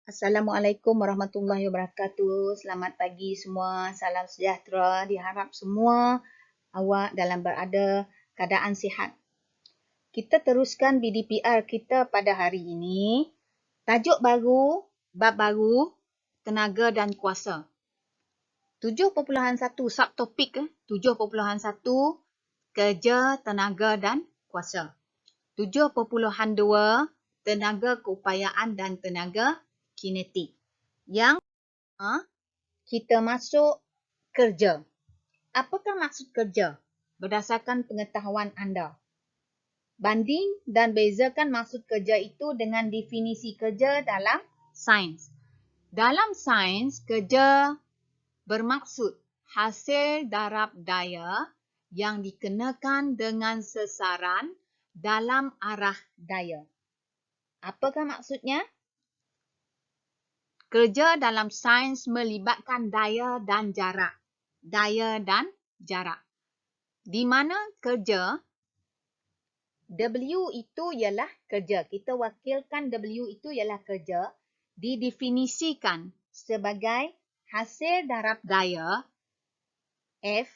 Assalamualaikum warahmatullahi wabarakatuh. Selamat pagi semua. Salam sejahtera. Diharap semua awak dalam berada keadaan sihat. Kita teruskan BDPR kita pada hari ini. Tajuk baru, bab baru, tenaga dan kuasa. 7.1 subtopik 7.1 kerja, tenaga dan kuasa. 7.2 tenaga keupayaan dan tenaga kinetik. Yang kita masuk kerja. Apakah maksud kerja? Berdasarkan pengetahuan anda. Banding dan bezakan maksud kerja itu dengan definisi kerja dalam sains. Dalam sains, kerja bermaksud hasil darab daya yang dikenakan dengan sasaran dalam arah daya. Apakah maksudnya? Kerja dalam sains melibatkan daya dan jarak. Daya dan jarak. Di mana kerja, W itu ialah kerja. Kita wakilkan W itu ialah kerja. Didefinisikan sebagai hasil darab daya F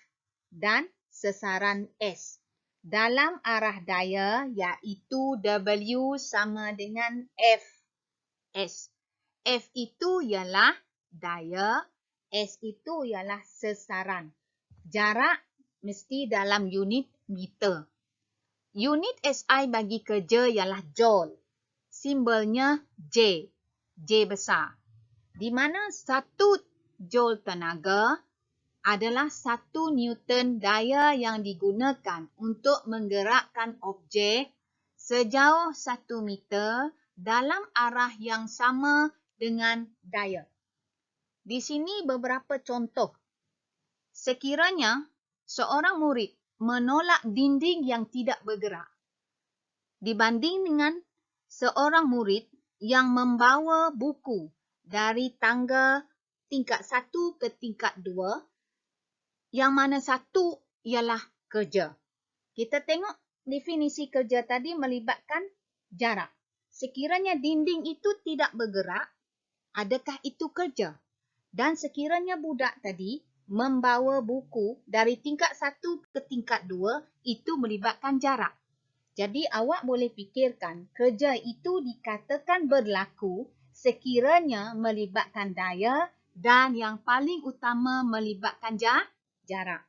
dan sasaran S. Dalam arah daya iaitu W sama dengan F. S. F itu ialah daya, S itu ialah sasaran. Jarak mesti dalam unit meter. Unit SI bagi kerja ialah joule. Simbolnya J. J besar. Di mana 1 joule tenaga adalah 1 Newton daya yang digunakan untuk menggerakkan objek sejauh 1 meter dalam arah yang sama dengan daya. Di sini beberapa contoh. Sekiranya seorang murid menolak dinding yang tidak bergerak dibanding dengan seorang murid yang membawa buku dari tangga tingkat 1 ke tingkat 2, yang mana satu ialah kerja. Kita tengok definisi kerja tadi melibatkan jarak. Sekiranya dinding itu tidak bergerak, adakah itu kerja? Dan sekiranya budak tadi membawa buku dari tingkat 1 ke tingkat 2, itu melibatkan jarak. Jadi awak boleh fikirkan kerja itu dikatakan berlaku sekiranya melibatkan daya dan yang paling utama melibatkan jarak.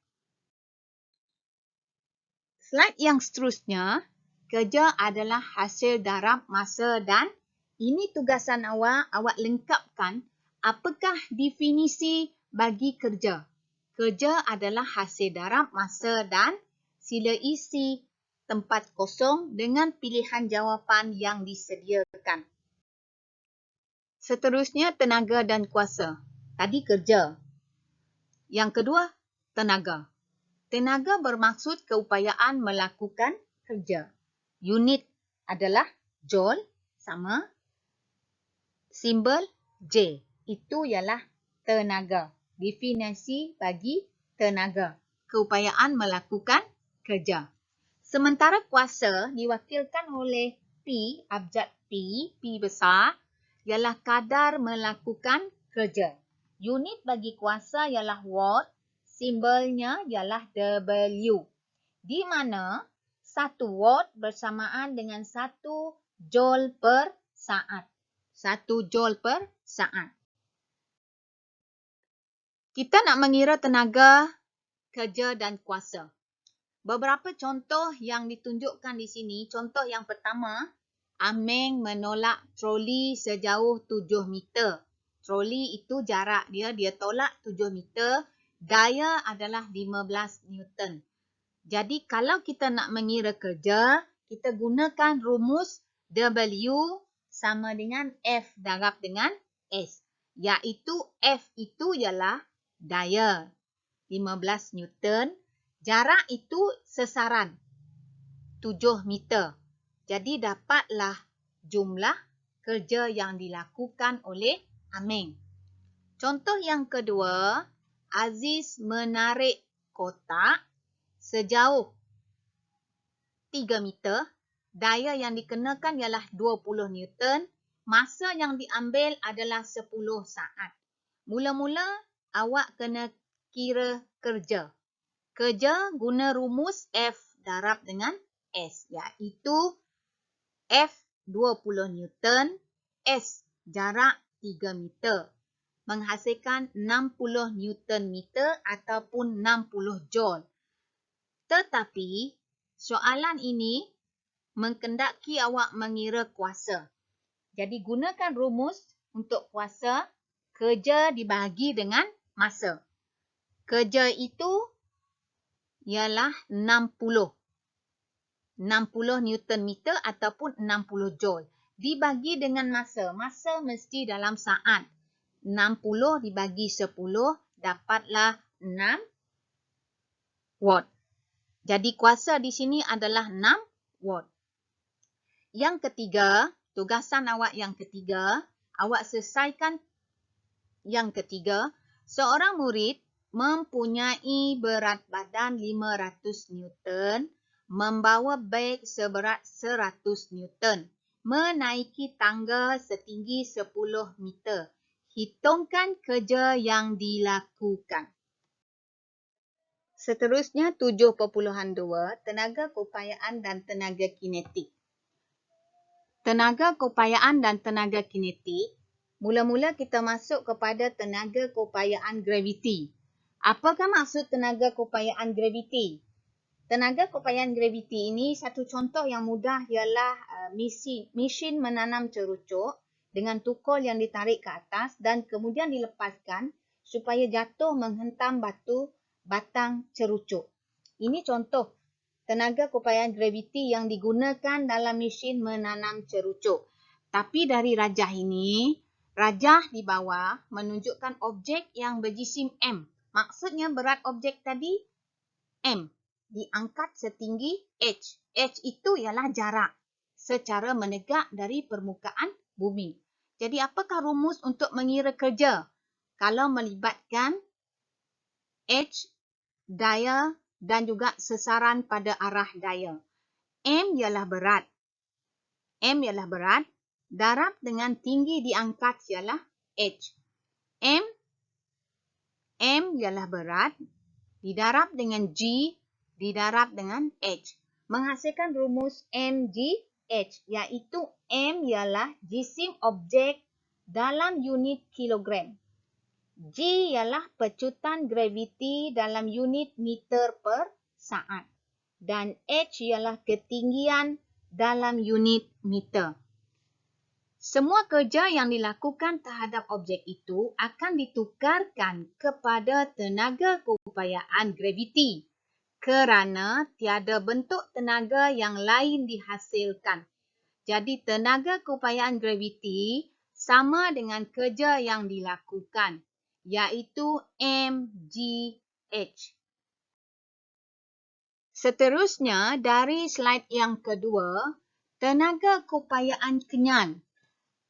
Slide yang seterusnya, kerja adalah hasil darab masa dan ini tugasan awak lengkapkan apakah definisi bagi kerja. Kerja adalah hasil darab masa dan sila isi tempat kosong dengan pilihan jawapan yang disediakan. Seterusnya, tenaga dan kuasa. Tadi kerja. Yang kedua, tenaga. Tenaga bermaksud keupayaan melakukan kerja. Unit adalah joule sama simbol J. Itu ialah tenaga. Definisi bagi tenaga. Keupayaan melakukan kerja. Sementara kuasa diwakilkan oleh P, abjad P besar, ialah kadar melakukan kerja. Unit bagi kuasa ialah watt, simbolnya ialah W. Di mana 1 watt bersamaan dengan 1 joule per saat. 1 joule per saat. Kita nak mengira tenaga, kerja dan kuasa. Beberapa contoh yang ditunjukkan di sini. Contoh yang pertama, Ameng menolak troli sejauh 7 meter. Troli itu jarak dia tolak 7 meter. Daya adalah 15 Newton. Jadi kalau kita nak mengira kerja, kita gunakan rumus W sama dengan F darab dengan S. Iaitu F itu ialah daya 15 Newton. Jarak itu sasaran 7 meter. Jadi dapatlah jumlah kerja yang dilakukan oleh Ameng. Contoh yang kedua, Aziz menarik kotak sejauh 3 meter. Daya yang dikenakan ialah 20 Newton. masa yang diambil adalah 10 saat. Mula-mula awak kena kira kerja. Kerja guna rumus F darab dengan S, iaitu F 20 Newton, S jarak 3 meter. Menghasilkan 60 Newton meter ataupun 60 Joule. Tetapi soalan ini mengkendaki awak mengira kuasa. Jadi gunakan rumus untuk kuasa kerja dibahagi dengan masa. Kerja itu ialah 60 Newton meter ataupun 60 Joule. Dibagi dengan masa. Masa mesti dalam saat. 60 dibagi 10 dapatlah 6 watt. Jadi kuasa di sini adalah 6 watt. Yang ketiga, tugasan awak yang ketiga, awak selesaikan yang ketiga. Seorang murid mempunyai berat badan 500 Newton, membawa beg seberat 100 Newton, menaiki tangga setinggi 10 meter. Hitungkan kerja yang dilakukan. Seterusnya 7.2, tenaga keupayaan dan tenaga kinetik. Tenaga keupayaan dan tenaga kinetik. Mula-mula kita masuk kepada tenaga keupayaan graviti. Apakah maksud tenaga keupayaan graviti? Tenaga keupayaan graviti ini satu contoh yang mudah ialah mesin menanam cerucuk dengan tukul yang ditarik ke atas dan kemudian dilepaskan supaya jatuh menghentam batang cerucuk. Ini contoh tenaga keupayaan graviti yang digunakan dalam mesin menanam cerucuk. Tapi dari rajah ini, rajah di bawah menunjukkan objek yang berjisim M. Maksudnya berat objek tadi M. Diangkat setinggi H. H itu ialah jarak secara menegak dari permukaan bumi. Jadi apakah rumus untuk mengira kerja? Kalau melibatkan H, daya dan juga sesaran pada arah daya. M ialah berat. M ialah berat. Darab dengan tinggi diangkat ialah H. M ialah berat. Didarab dengan G, didarab dengan H. Menghasilkan rumus MGH, iaitu M ialah jisim objek dalam unit kilogram. G ialah pecutan graviti dalam unit meter per saat. Dan H ialah ketinggian dalam unit meter. Semua kerja yang dilakukan terhadap objek itu akan ditukarkan kepada tenaga keupayaan graviti kerana tiada bentuk tenaga yang lain dihasilkan. Jadi tenaga keupayaan graviti sama dengan kerja yang dilakukan, iaitu MGH. Seterusnya dari slide yang kedua, tenaga keupayaan kenyal.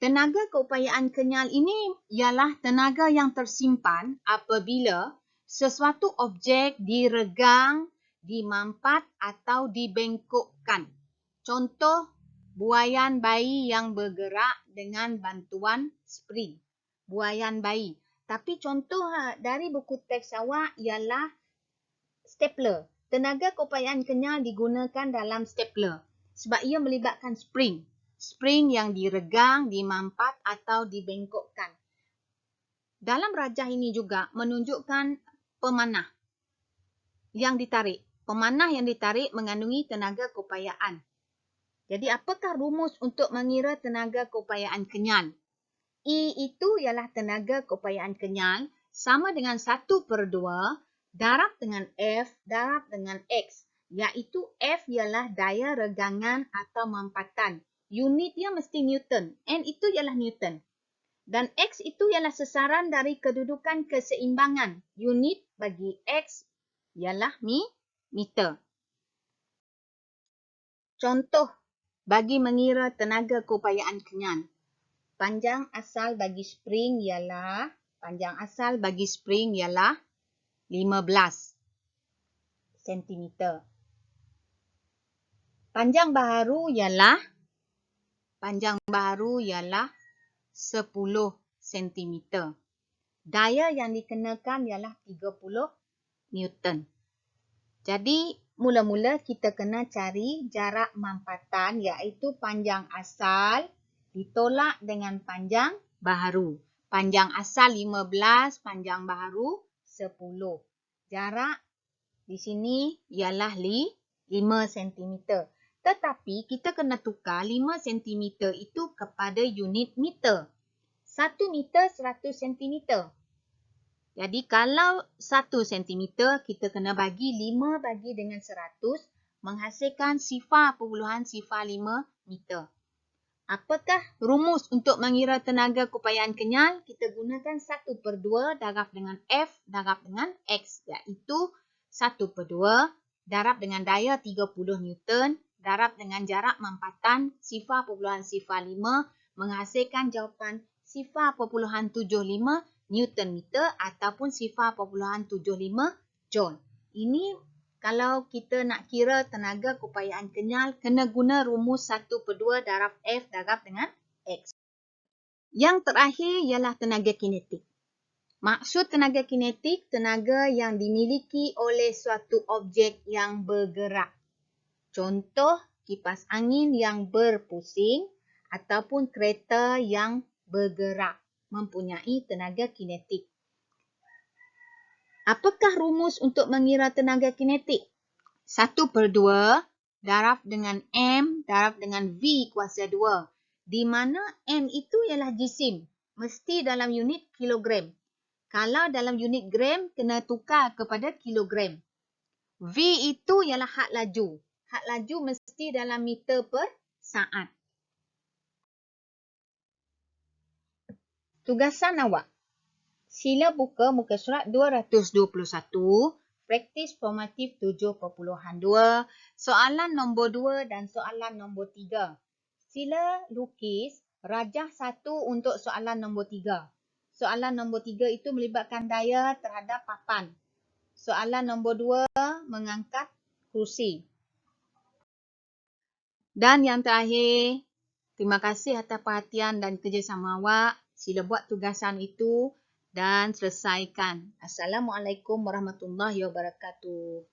Tenaga keupayaan kenyal ini ialah tenaga yang tersimpan apabila sesuatu objek diregang, dimampat atau dibengkokkan. Contoh, buaian bayi yang bergerak dengan bantuan spring. Buaian bayi. Tapi contoh dari buku teks awak ialah stapler. Tenaga keupayaan kenyal digunakan dalam stapler sebab ia melibatkan spring. Spring yang diregang, dimampat atau dibengkokkan. Dalam rajah ini juga menunjukkan pemanah yang ditarik. Pemanah yang ditarik mengandungi tenaga keupayaan. Jadi apakah rumus untuk mengira tenaga keupayaan kenyal? E itu ialah tenaga keupayaan kenyal sama dengan 1/2 darab dengan F darab dengan X. Iaitu F ialah daya regangan atau mampatan. Unitnya mesti Newton. N itu ialah Newton. Dan X itu ialah sesaran dari kedudukan keseimbangan. Unit bagi X ialah meter. Contoh bagi mengira tenaga keupayaan kenyal. Panjang asal bagi spring ialah 15 cm. Panjang baharu ialah 10 cm. Daya yang dikenakan ialah 30 Newton. Jadi, mula-mula kita kena cari jarak mampatan iaitu panjang asal ditolak dengan panjang baharu. Panjang asal 15, panjang baharu 10. Jarak di sini ialah 5 cm. Tetapi kita kena tukar 5 cm itu kepada unit meter. 1 meter 100 cm. Jadi kalau 1 cm kita kena bagi 5 bagi dengan 100 menghasilkan 0.05 meter. Apakah rumus untuk mengira tenaga keupayaan kenyal? Kita gunakan 1/2 darab dengan F darab dengan X, iaitu 1/2 darab dengan daya 30 Newton darab dengan jarak mampatan 0.05 menghasilkan jawapan 0.75 Newton meter ataupun 0.75 Joule. Ini kalau kita nak kira tenaga keupayaan kenyal, kena guna rumus 1/2 darab F darab dengan X. Yang terakhir ialah tenaga kinetik. Maksud tenaga kinetik, tenaga yang dimiliki oleh suatu objek yang bergerak. Contoh, kipas angin yang berpusing ataupun kereta yang bergerak mempunyai tenaga kinetik. Apakah rumus untuk mengira tenaga kinetik? 1/2 darab dengan M darab dengan V kuasa 2. Di mana M itu ialah jisim. Mesti dalam unit kilogram. Kalau dalam unit gram, kena tukar kepada kilogram. V itu ialah had laju. Had laju mesti dalam meter per saat. Tugasan awak. Sila buka muka surat 221, praktis formatif 7.2, soalan nombor 2 dan soalan nombor 3. Sila lukis rajah 1 untuk soalan nombor 3. Soalan nombor 3 itu melibatkan daya terhadap papan. Soalan nombor 2 mengangkat kerusi. Dan yang terakhir, terima kasih atas perhatian dan kerjasama awak. Sila buat tugasan itu dan selesaikan. Assalamualaikum warahmatullahi wabarakatuh.